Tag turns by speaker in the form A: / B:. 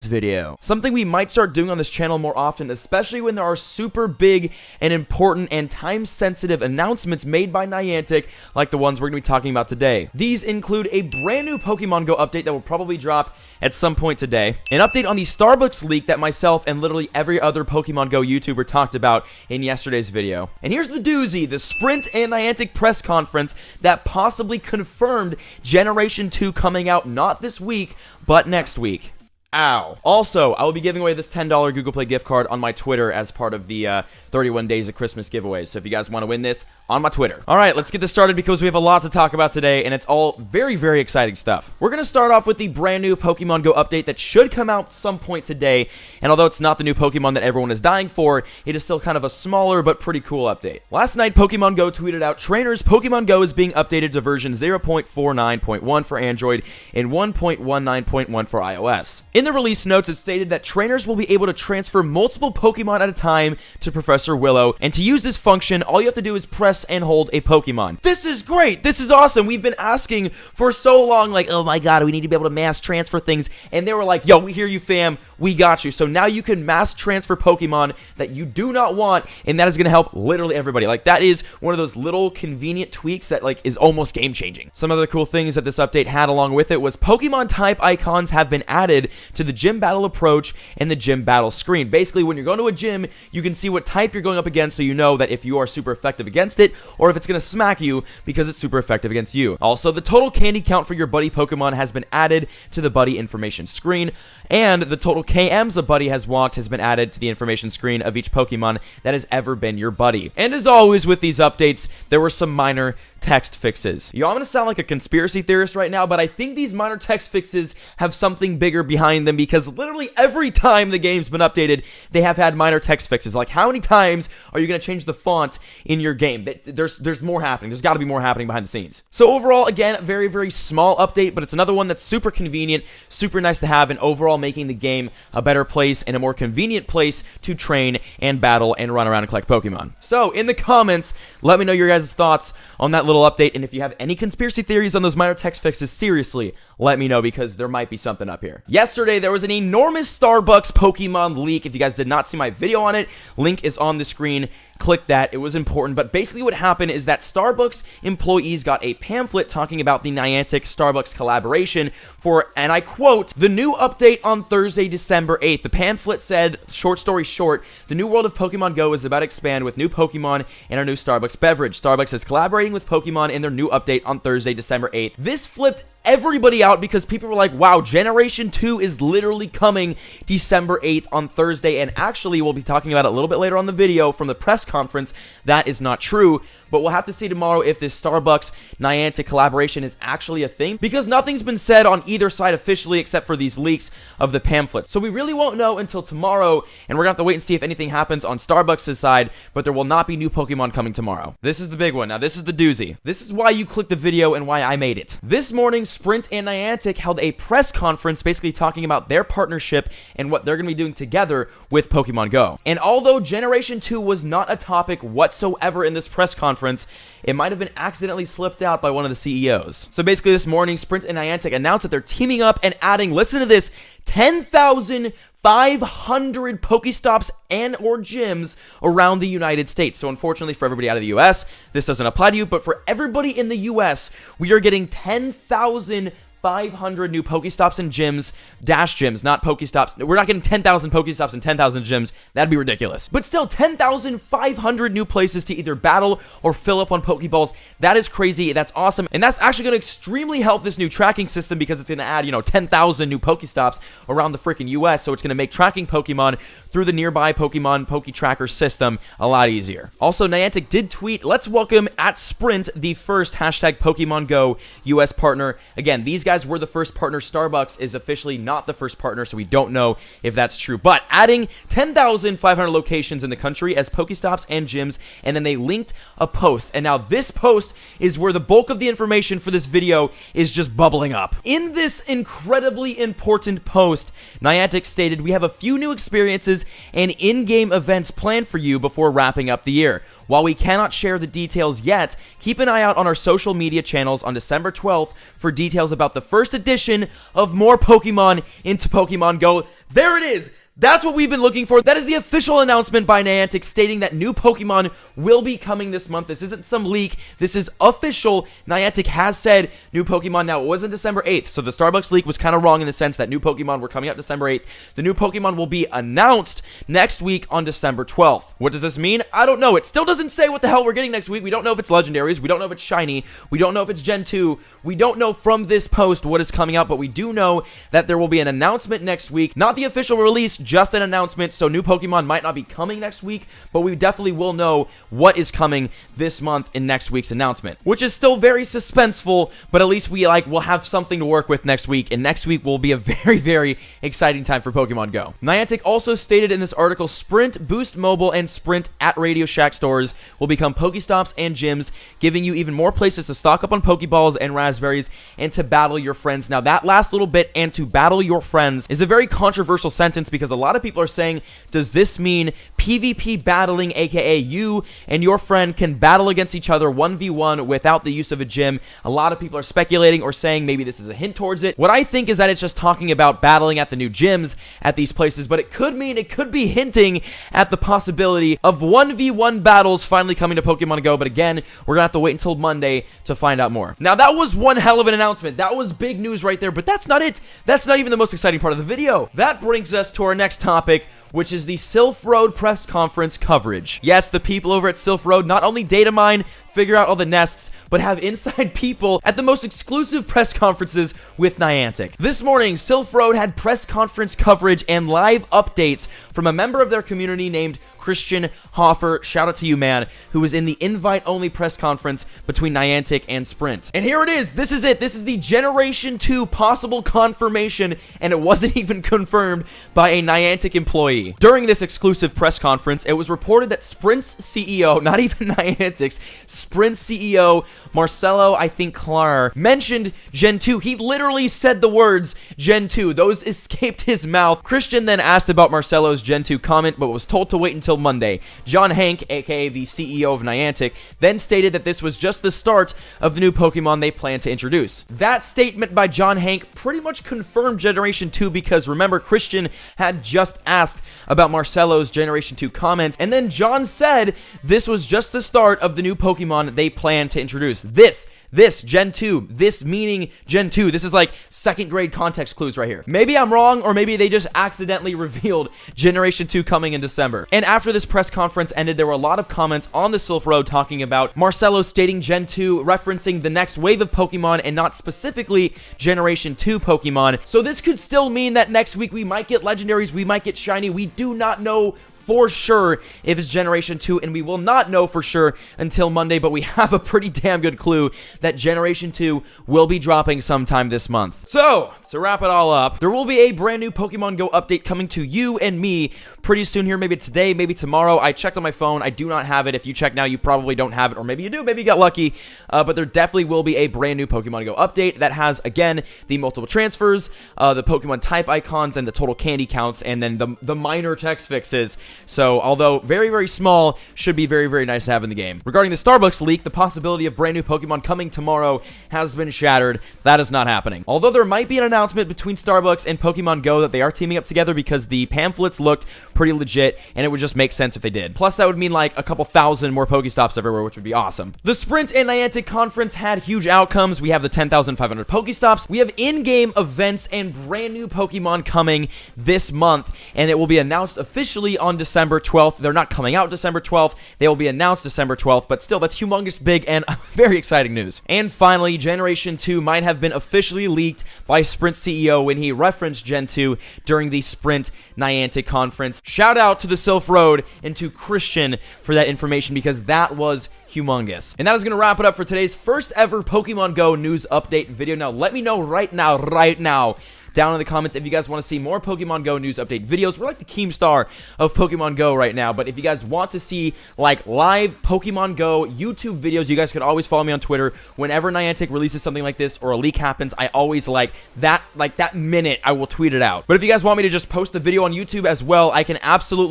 A: video. Something we might start doing on this channel more often, especially when there are super big and important and time-sensitive announcements made by Niantic, like the ones we're going to be talking about today. These include a brand new Pokemon Go update that will probably drop at some point today, an update on the Starbucks leak that myself and literally every other Pokemon Go YouTuber talked about in yesterday's video. And here's the doozy, the Sprint and Niantic press conference that possibly confirmed Generation 2 coming out not this week, but next week. Ow. Also, I will be giving away this $10 Google Play gift card on my Twitter as part of the 31 Days of Christmas giveaways. So if you guys want to win this, on my Twitter. Alright, let's get this started because we have a lot to talk about today, and it's all very, very exciting stuff. We're going to start off with the brand new Pokemon Go update that should come out some point today, and although it's not the new Pokemon that everyone is dying for, it is still kind of a smaller but pretty cool update. Last night, Pokemon Go tweeted out, Trainers, Pokemon Go is being updated to version 0.49.1 for Android and 1.19.1 for iOS. In the release notes, it stated that trainers will be able to transfer multiple Pokemon at a time to Professor Willow, and to use this function, all you have to do is press and hold a Pokemon. This is great! This is awesome! We've been asking for so long, like, oh my god, we need to be able to mass transfer things, and they were like, yo, we hear you, fam, we got you. So now you can mass transfer Pokemon that you do not want, and that is going to help literally everybody. Like, that is one of those little convenient tweaks that, like, is almost game-changing. Some other cool things that this update had along with it was Pokemon type icons have been added to the gym battle approach and the gym battle screen. Basically, when you're going to a gym, you can see what type you're going up against, so you know that if you are super effective against it, or if it's going to smack you because it's super effective against you. Also, the total candy count for your buddy Pokemon has been added to the buddy information screen, and the total KMs a buddy has walked has been added to the information screen of each Pokemon that has ever been your buddy. And as always with these updates, there were some minor text fixes. Yo, I'm gonna sound like a conspiracy theorist right now, but I think these minor text fixes have something bigger behind them, because literally every time the game's been updated, they have had minor text fixes. Like, how many times are you gonna change the font in your game? There's more happening. There's gotta be more happening behind the scenes. So overall, again, very, very small update, but it's another one that's super convenient, super nice to have, and overall making the game a better place and a more convenient place to train and battle and run around and collect Pokemon. So, in the comments, let me know your guys' thoughts on that little update, and if you have any conspiracy theories on those minor text fixes, seriously, let me know, because there might be something up here. Yesterday, there was an enormous Starbucks Pokemon leak. If you guys did not see my video on it, link is on the screen. Click that. It was important. But basically what happened is that Starbucks employees got a pamphlet talking about the Niantic Starbucks collaboration for, and I quote, the new update on Thursday, December 8th. The pamphlet said, short story short, the new world of Pokemon Go is about to expand with new Pokemon and our new Starbucks beverage. Starbucks is collaborating with Pokemon in their new update on Thursday, December 8th. This flipped everybody out because people were like, wow, Generation 2 is literally coming December 8th on Thursday, and actually we'll be talking about it a little bit later on the video from the press conference. That is not true, but we'll have to see tomorrow if this Starbucks Niantic collaboration is actually a thing, because nothing's been said on either side officially except for these leaks of the pamphlet. So we really won't know until tomorrow, and we're gonna have to wait and see if anything happens on Starbucks' side, but there will not be new Pokemon coming tomorrow. This is the big one. Now, this is the doozy. This is why you clicked the video and why I made it. This morning, Sprint and Niantic held a press conference basically talking about their partnership and what they're gonna be doing together with Pokemon Go. And although Generation 2 was not a topic whatsoever in this press conference, it might have been accidentally slipped out by one of the CEOs. So basically this morning, Sprint and Niantic announced that they're teaming up and adding, listen to this, 10,500 Pokestops and or gyms around the United States. So unfortunately for everybody out of the US, this doesn't apply to you, but for everybody in the US, we are getting 10,500 new Pokestops and gyms, dash gyms, not Pokestops. We're not getting 10,000 Pokestops and 10,000 gyms. That'd be ridiculous. But still, 10,500 new places to either battle or fill up on Pokeballs. That is crazy. That's awesome. And that's actually going to extremely help this new tracking system, because it's going to add, 10,000 new Pokestops around the freaking US. So it's going to make tracking Pokemon through the nearby Pokemon Poketracker system a lot easier. Also, Niantic did tweet, let's welcome at Sprint the first hashtag Pokemon Go US partner. Again, these guys were the first partner. Starbucks is officially not the first partner, so we don't know if that's true. But adding 10,500 locations in the country as Pokestops and gyms, and then they linked a post. And now this post is where the bulk of the information for this video is just bubbling up. In this incredibly important post, Niantic stated, we have a few new experiences and in-game events planned for you before wrapping up the year. While we cannot share the details yet, keep an eye out on our social media channels on December 12th for details about the first edition of more Pokemon into Pokemon Go. There it is. That's what we've been looking for. That is the official announcement by Niantic stating that new Pokemon will be coming this month. This isn't some leak. This is official. Niantic has said new Pokemon. Now, it wasn't December 8th, so the Starbucks leak was kind of wrong in the sense that new Pokemon were coming out December 8th. The new Pokemon will be announced next week on December 12th. What does this mean? I don't know. It still doesn't say what the hell we're getting next week. We don't know if it's Legendaries. We don't know if it's Shiny. We don't know if it's Gen 2. We don't know from this post what is coming out, but we do know that there will be an announcement next week. Not the official release, just an announcement, so new Pokemon might not be coming next week, but we definitely will know what is coming this month in next week's announcement, which is still very suspenseful, but at least we will have something to work with next week, and next week will be a very, very exciting time for Pokemon Go. Niantic also stated in this article, Sprint, Boost Mobile, and Sprint at Radio Shack stores will become Pokestops and gyms, giving you even more places to stock up on Pokeballs and Raspberries and to battle your friends. Now, that last little bit, and to battle your friends, is a very controversial sentence because a lot of people are saying, does this mean PvP battling, aka you and your friend can battle against each other 1v1 without the use of a gym? A lot of people are speculating or saying maybe this is a hint towards it. What I think is that it's just talking about battling at the new gyms at these places, but it could be hinting at the possibility of 1v1 battles finally coming to Pokemon Go, but again, we're gonna have to wait until Monday to find out more. Now, that was one hell of an announcement. That was big news right there, but that's not it. That's not even the most exciting part of the video. That brings us to our next topic, which is the Silph Road press conference coverage. Yes, the people over at Silph Road not only data mine, figure out all the nests, but have inside people at the most exclusive press conferences with Niantic. This morning, Silph Road had press conference coverage and live updates from a member of their community named Christian Hoffer, shout out to you, man, who was in the invite-only press conference between Niantic and Sprint. And here it is. This is it. This is the Generation 2 possible confirmation, and it wasn't even confirmed by a Niantic employee. During this exclusive press conference, it was reported that Sprint's CEO, not even Niantic's, Sprint's CEO, Marcelo, I think Clar, mentioned Gen 2. He literally said the words Gen 2. Those escaped his mouth. Christian then asked about Marcelo's Gen 2 comment, but was told to wait until Monday. John Hank, aka the CEO of Niantic, then stated that this was just the start of the new Pokemon they plan to introduce. That statement by John Hank pretty much confirmed Generation 2 because remember, Christian had just asked about Marcelo's Generation 2 comment, and then John said this was just the start of the new Pokemon they plan to introduce. This, Gen 2, this meaning Gen 2. This is like second grade context clues right here. Maybe I'm wrong, or maybe they just accidentally revealed Generation 2 coming in December. And after this press conference ended, there were a lot of comments on the Silph Road talking about Marcelo stating Gen 2, referencing the next wave of Pokemon and not specifically Generation 2 Pokemon. So this could still mean that next week we might get Legendaries, we might get Shiny. We do not know for sure if it's Generation 2, and we will not know for sure until Monday, but we have a pretty damn good clue that Generation 2 will be dropping sometime this month. So, to wrap it all up, there will be a brand new Pokemon Go update coming to you and me pretty soon here, maybe today, maybe tomorrow. I checked on my phone. I do not have it. If you check now, you probably don't have it, or maybe you do. Maybe you got lucky, but there definitely will be a brand new Pokemon Go update that has, again, the multiple transfers, the Pokemon type icons, and the total candy counts, and then the minor text fixes. So, although very, very small, should be very, very nice to have in the game. Regarding the Starbucks leak, the possibility of brand new Pokemon coming tomorrow has been shattered. That is not happening. Although there might be an announcement between Starbucks and Pokemon Go that they are teaming up together because the pamphlets looked pretty legit, and it would just make sense if they did. Plus, that would mean like a couple thousand more Pokestops everywhere, which would be awesome. The Sprint and Niantic conference had huge outcomes. We have the 10,500 Pokestops. We have in-game events and brand new Pokemon coming this month, and it will be announced officially on December 12th. They're not coming out December 12th. They will be announced December 12th, but still, that's humongous big and very exciting news. And finally, Generation 2 might have been officially leaked by Sprint CEO when he referenced Gen 2 during the Sprint Niantic conference. Shout out to the Silph Road and to Christian for that information because that was humongous. And that is going to wrap it up for today's first ever Pokemon Go news update video. Now, let me know right now, down in the comments if you guys want to see more Pokemon Go news update videos. We're like the Keemstar of Pokemon Go right now, but if you guys want to see like live Pokemon Go YouTube videos, you guys could always follow me on Twitter. Whenever Niantic releases something like this or a leak happens, I always like that minute I will tweet it out. But if you guys want me to just post the video on YouTube as well, I can absolutely